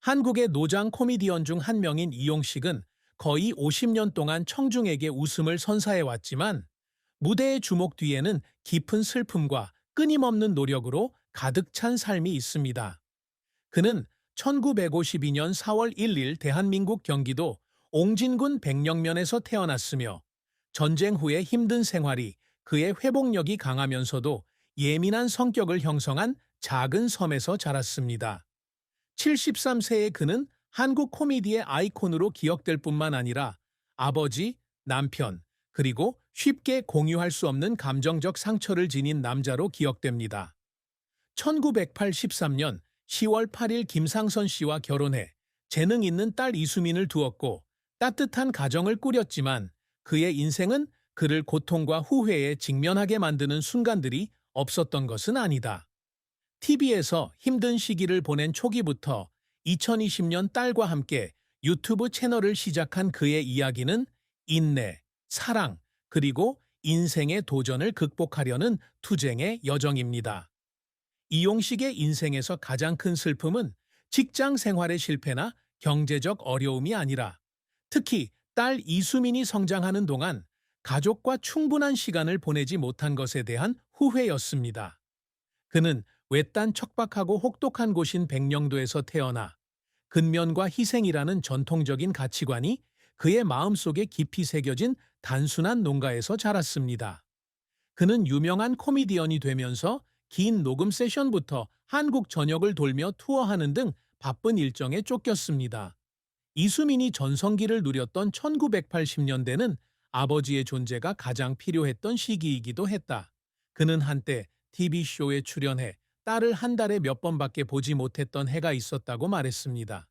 한국의 노장 코미디언 중 한 명인 이용식은 거의 50년 동안 청중에게 웃음을 선사해왔지만 무대의 주목 뒤에는 깊은 슬픔과 끊임없는 노력으로 가득 찬 삶이 있습니다. 그는 1952년 4월 1일 대한민국 경기도 옹진군 백령면에서 태어났으며 전쟁 후의 힘든 생활이 그의 회복력이 강하면서도 예민한 성격을 형성한 작은 섬에서 자랐습니다. 73세의 그는 한국 코미디의 아이콘으로 기억될 뿐만 아니라 아버지, 남편, 그리고 쉽게 공유할 수 없는 감정적 상처를 지닌 남자로 기억됩니다. 1983년 10월 8일 김상선 씨와 결혼해 재능 있는 딸 이수민을 두었고 따뜻한 가정을 꾸렸지만 그의 인생은 그를 고통과 후회에 직면하게 만드는 순간들이 없었던 것은 아니다. TV에서 힘든 시기를 보낸 초기부터 2020년 딸과 함께 유튜브 채널을 시작한 그의 이야기는 인내, 사랑, 그리고 인생의 도전을 극복하려는 투쟁의 여정입니다. 이용식의 인생에서 가장 큰 슬픔은 직장 생활의 실패나 경제적 어려움이 아니라 특히 딸 이수민이 성장하는 동안 가족과 충분한 시간을 보내지 못한 것에 대한 후회였습니다. 그는 외딴 척박하고 혹독한 곳인 백령도에서 태어나 근면과 희생이라는 전통적인 가치관이 그의 마음속에 깊이 새겨진 단순한 농가에서 자랐습니다. 그는 유명한 코미디언이 되면서 긴 녹음 세션부터 한국 전역을 돌며 투어하는 등 바쁜 일정에 쫓겼습니다. 이수민이 전성기를 누렸던 1980년대는 아버지의 존재가 가장 필요했던 시기이기도 했다. 그는 한때 TV쇼에 출연해 딸을 한 달에 몇 번밖에 보지 못했던 해가 있었다고 말했습니다.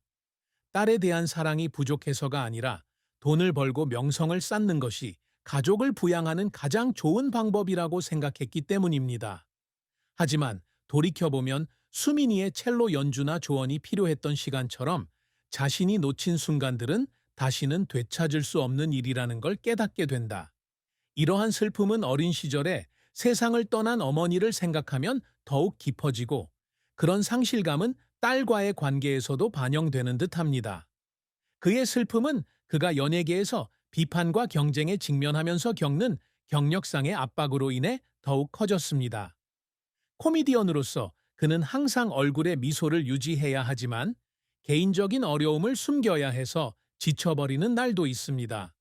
딸에 대한 사랑이 부족해서가 아니라 돈을 벌고 명성을 쌓는 것이 가족을 부양하는 가장 좋은 방법이라고 생각했기 때문입니다. 하지만 돌이켜보면 수민이의 첼로 연주나 조언이 필요했던 시간처럼 자신이 놓친 순간들은 다시는 되찾을 수 없는 일이라는 걸 깨닫게 된다. 이러한 슬픔은 어린 시절에 세상을 떠난 어머니를 생각하면 더욱 깊어지고 그런 상실감은 딸과의 관계에서도 반영되는 듯합니다. 그의 슬픔은 그가 연예계에서 비판과 경쟁에 직면하면서 겪는 경력상의 압박으로 인해 더욱 커졌습니다. 코미디언으로서 그는 항상 얼굴에 미소를 유지해야 하지만 개인적인 어려움을 숨겨야 해서 지쳐버리는 날도 있습니다.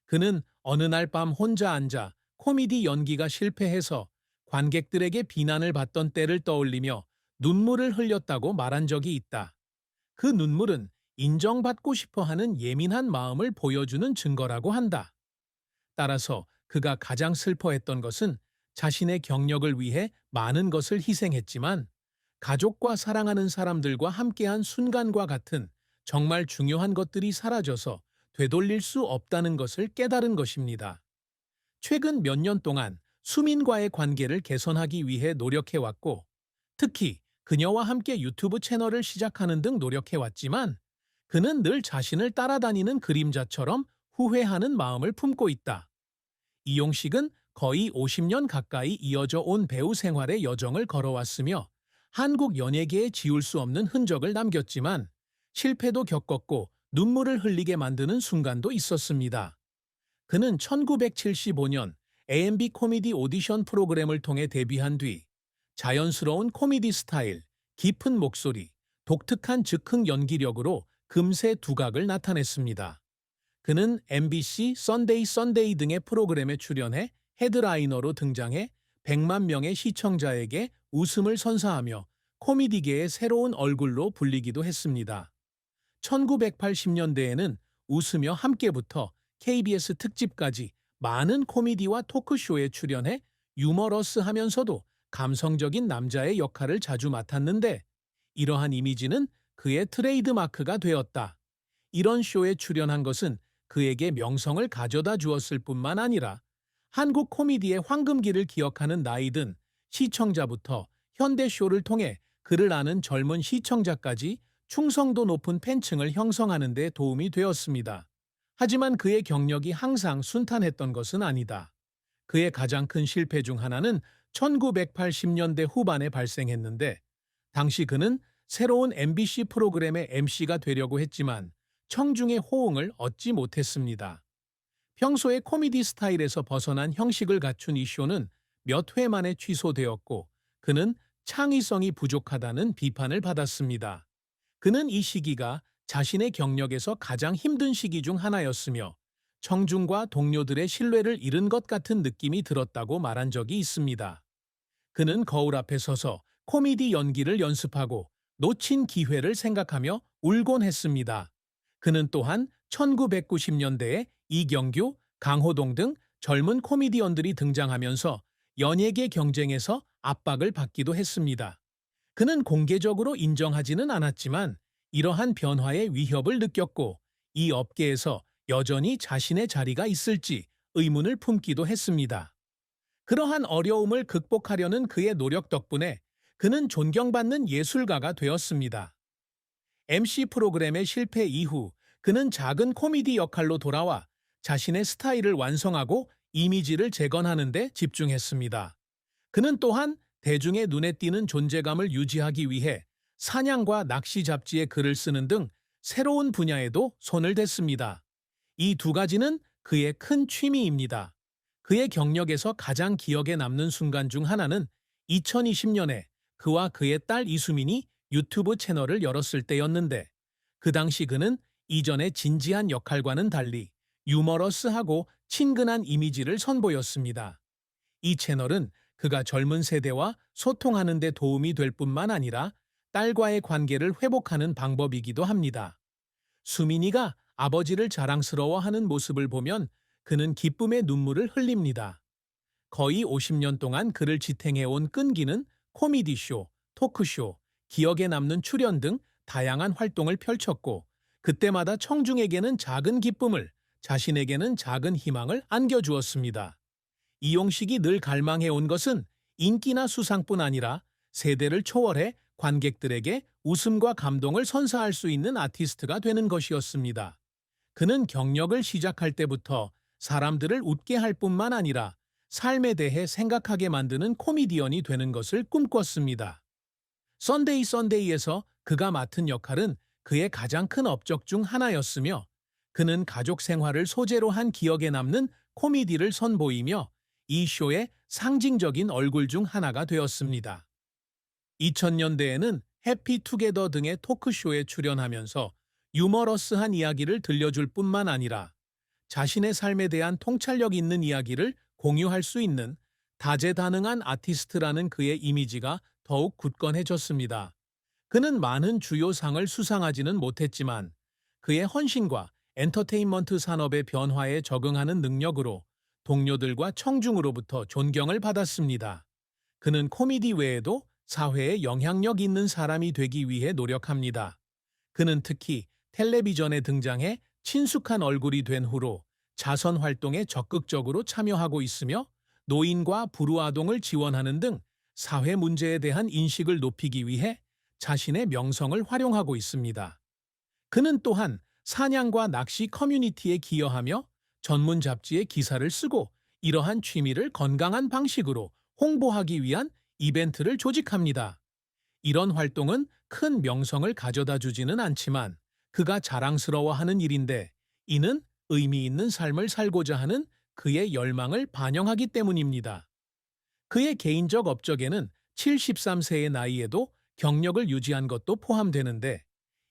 그는 어느 날 밤 혼자 앉아 코미디 연기가 실패해서 관객들에게 비난을 받던 때를 떠올리며 눈물을 흘렸다고 말한 적이 있다. 그 눈물은 인정받고 싶어 하는 예민한 마음을 보여주는 증거라고 한다. 따라서 그가 가장 슬퍼했던 것은 자신의 경력을 위해 많은 것을 희생했지만 가족과 사랑하는 사람들과 함께한 순간과 같은 정말 중요한 것들이 사라져서 되돌릴 수 없다는 것을 깨달은 것입니다. 최근 몇 년 동안 수민과의 관계를 개선하기 위해 노력해왔고 특히 그녀와 함께 유튜브 채널을 시작하는 등 노력해왔지만 그는 늘 자신을 따라다니는 그림자처럼 후회하는 마음을 품고 있다. 이용식은 거의 50년 가까이 이어져 온 배우 생활의 여정을 걸어왔으며 한국 연예계에 지울 수 없는 흔적을 남겼지만 실패도 겪었고 눈물을 흘리게 만드는 순간도 있었습니다. 그는 1975년 AMB 코미디 오디션 프로그램을 통해 데뷔한 뒤 자연스러운 코미디 스타일, 깊은 목소리, 독특한 즉흥 연기력으로 금세 두각을 나타냈습니다. 그는 MBC 썬데이 썬데이 등의 프로그램에 출연해 헤드라이너로 등장해 100만 명의 시청자에게 웃음을 선사하며 코미디계의 새로운 얼굴로 불리기도 했습니다. 1980년대에는 웃으며 함께부터 KBS 특집까지 많은 코미디와 토크쇼에 출연해 유머러스하면서도 감성적인 남자의 역할을 자주 맡았는데 이러한 이미지는 그의 트레이드마크가 되었다. 이런 쇼에 출연한 것은 그에게 명성을 가져다 주었을 뿐만 아니라 한국 코미디의 황금기를 기억하는 나이든 시청자부터 현대쇼를 통해 그를 아는 젊은 시청자까지 충성도 높은 팬층을 형성하는 데 도움이 되었습니다. 하지만 그의 경력이 항상 순탄했던 것은 아니다. 그의 가장 큰 실패 중 하나는 1980년대 후반에 발생했는데 당시 그는 새로운 MBC 프로그램의 MC가 되려고 했지만 청중의 호응을 얻지 못했습니다. 평소의 코미디 스타일에서 벗어난 형식을 갖춘 이 쇼는 몇 회 만에 취소되었고 그는 창의성이 부족하다는 비판을 받았습니다. 그는 이 시기가 자신의 경력에서 가장 힘든 시기 중 하나였으며 청중과 동료들의 신뢰를 잃은 것 같은 느낌이 들었다고 말한 적이 있습니다. 그는 거울 앞에 서서 코미디 연기를 연습하고 놓친 기회를 생각하며 울곤 했습니다. 그는 또한 1990년대에 이경규, 강호동 등 젊은 코미디언들이 등장하면서 연예계 경쟁에서 압박을 받기도 했습니다. 그는 공개적으로 인정하지는 않았지만 이러한 변화의 위협을 느꼈고 이 업계에서 여전히 자신의 자리가 있을지 의문을 품기도 했습니다. 그러한 어려움을 극복하려는 그의 노력 덕분에 그는 존경받는 예술가가 되었습니다. MC 프로그램의 실패 이후 그는 작은 코미디 역할로 돌아와 자신의 스타일을 완성하고 이미지를 재건하는 데 집중했습니다. 그는 또한 대중의 눈에 띄는 존재감을 유지하기 위해 사냥과 낚시 잡지에 글을 쓰는 등 새로운 분야에도 손을 댔습니다. 이 두 가지는 그의 큰 취미입니다. 그의 경력에서 가장 기억에 남는 순간 중 하나는 2020년에 그와 그의 딸 이수민이 유튜브 채널을 열었을 때였는데 그 당시 그는 이전의 진지한 역할과는 달리 유머러스하고 친근한 이미지를 선보였습니다. 이 채널은 그가 젊은 세대와 소통하는 데 도움이 될 뿐만 아니라 딸과의 관계를 회복하는 방법이기도 합니다. 수민이가 아버지를 자랑스러워하는 모습을 보면 그는 기쁨의 눈물을 흘립니다. 거의 50년 동안 그를 지탱해온 끈기는 코미디쇼, 토크쇼, 기억에 남는 출연 등 다양한 활동을 펼쳤고 그때마다 청중에게는 작은 기쁨을, 자신에게는 작은 희망을 안겨주었습니다. 이용식이 늘 갈망해온 것은 인기나 수상뿐 아니라 세대를 초월해 관객들에게 웃음과 감동을 선사할 수 있는 아티스트가 되는 것이었습니다. 그는 경력을 시작할 때부터 사람들을 웃게 할 뿐만 아니라 삶에 대해 생각하게 만드는 코미디언이 되는 것을 꿈꿨습니다. 썬데이 썬데이에서 그가 맡은 역할은 그의 가장 큰 업적 중 하나였으며 그는 가족 생활을 소재로 한 기억에 남는 코미디를 선보이며 이 쇼의 상징적인 얼굴 중 하나가 되었습니다. 2000년대에는 해피투게더 등의 토크쇼에 출연하면서 유머러스한 이야기를 들려줄 뿐만 아니라 자신의 삶에 대한 통찰력 있는 이야기를 공유할 수 있는 다재다능한 아티스트라는 그의 이미지가 더욱 굳건해졌습니다. 그는 많은 주요 상을 수상하지는 못했지만 그의 헌신과 엔터테인먼트 산업의 변화에 적응하는 능력으로 동료들과 청중으로부터 존경을 받았습니다. 그는 코미디 외에도 사회에 영향력 있는 사람이 되기 위해 노력합니다. 그는 특히 텔레비전에 등장해 친숙한 얼굴이 된 후로 자선 활동에 적극적으로 참여하고 있으며 노인과 불우아동을 지원하는 등 사회 문제에 대한 인식을 높이기 위해 자신의 명성을 활용하고 있습니다. 그는 또한 사냥과 낚시 커뮤니티에 기여하며 전문 잡지에 기사를 쓰고 이러한 취미를 건강한 방식으로 홍보하기 위한 이벤트를 조직합니다. 이런 활동은 큰 명성을 가져다 주지는 않지만 그가 자랑스러워하는 일인데 이는 의미 있는 삶을 살고자 하는 그의 열망을 반영하기 때문입니다. 그의 개인적 업적에는 73세의 나이에도 경력을 유지한 것도 포함되는데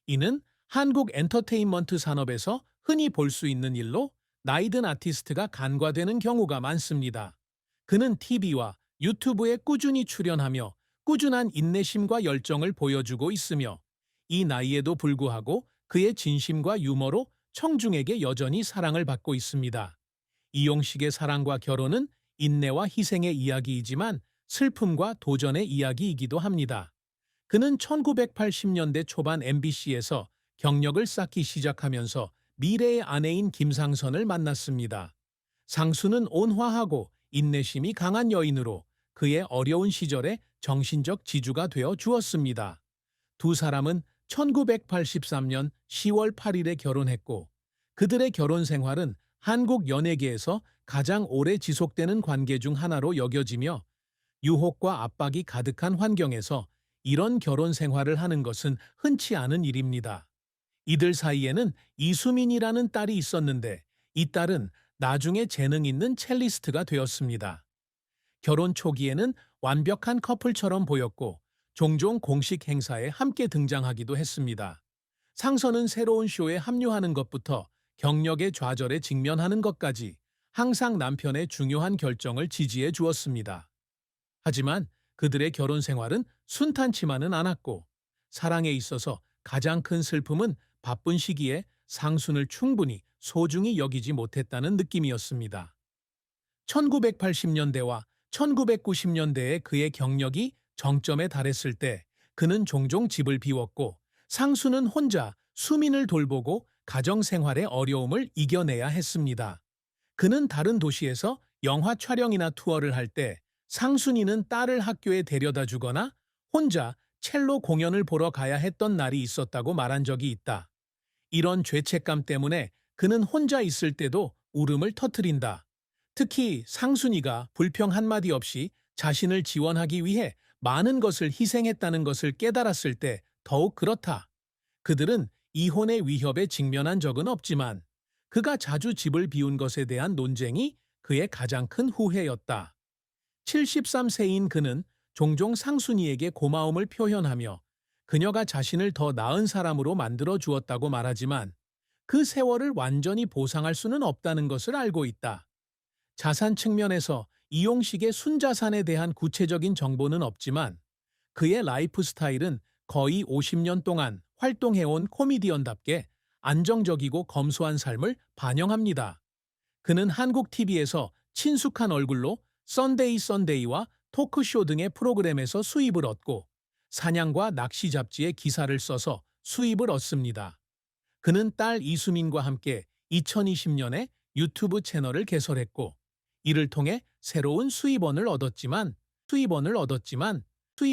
이는 한국 엔터테인먼트 산업에서 흔히 볼 수 있는 일로 나이든 아티스트가 간과되는 경우가 많습니다. 그는 TV와 유튜브에 꾸준히 출연하며 꾸준한 인내심과 열정을 보여주고 있으며 이 나이에도 불구하고 그의 진심과 유머로 청중에게 여전히 사랑을 받고 있습니다. 이용식의 사랑과 결혼은 인내와 희생의 이야기이지만 슬픔과 도전의 이야기이기도 합니다. 그는 1980년대 초반 MBC에서 경력을 쌓기 시작하면서 미래의 아내인 김상선을 만났습니다. 상수는 온화하고 인내심이 강한 여인으로 그의 어려운 시절에 정신적 지주가 되어 주었습니다. 두 사람은 1983년 10월 8일에 결혼했고 그들의 결혼 생활은 한국 연예계에서 가장 오래 지속되는 관계 중 하나로 여겨지며 유혹과 압박이 가득한 환경에서 이런 결혼 생활을 하는 것은 흔치 않은 일입니다. 이들 사이에는 이수민이라는 딸이 있었는데 이 딸은 나중에 재능 있는 첼리스트가 되었습니다. 결혼 초기에는 완벽한 커플처럼 보였고 종종 공식 행사에 함께 등장하기도 했습니다. 상선은 새로운 쇼에 합류하는 것부터 경력의 좌절에 직면하는 것까지 항상 남편의 중요한 결정을 지지해 주었습니다. 하지만 그들의 결혼 생활은 순탄치만은 않았고 사랑에 있어서 가장 큰 슬픔은 바쁜 시기에 상순을 충분히 소중히 여기지 못했다는 느낌이었습니다. 1980년대와 1990년대에 그의 경력이 정점에 달했을 때 그는 종종 집을 비웠고 상수는 혼자 수민을 돌보고 가정 생활의 어려움을 이겨내야 했습니다. 그는 다른 도시에서 영화 촬영이나 투어를 할 때 상순이는 딸을 학교에 데려다 주거나 혼자 첼로 공연을 보러 가야 했던 날이 있었다고 말한 적이 있다. 이런 죄책감 때문에 그는 혼자 있을 때도 울음을 터뜨린다. 특히 상순이가 불평 한마디 없이 자신을 지원하기 위해 많은 것을 희생했다는 것을 깨달았을 때 더욱 그렇다. 그들은 이혼의 위협에 직면한 적은 없지만 그가 자주 집을 비운 것에 대한 논쟁이 그의 가장 큰 후회였다. 73세인 그는 종종 상순이에게 고마움을 표현하며 그녀가 자신을 더 나은 사람으로 만들어 주었다고 말하지만 그 세월을 완전히 보상할 수는 없다는 것을 알고 있다. 자산 측면에서 이용식의 순자산에 대한 구체적인 정보는 없지만 그의 라이프 스타일은 거의 50년 동안 활동해온 코미디언답게 안정적이고 검소한 삶을 반영합니다. 그는 한국 TV에서 친숙한 얼굴로 썬데이 썬데이와 토크쇼 등의 프로그램에서 수입을 얻고 사냥과 낚시 잡지에 기사를 써서 수입을 얻습니다. 그는 딸 이수민과 함께 2020년에 유튜브 채널을 개설했고 이를 통해 새로운 수입원을 얻었지만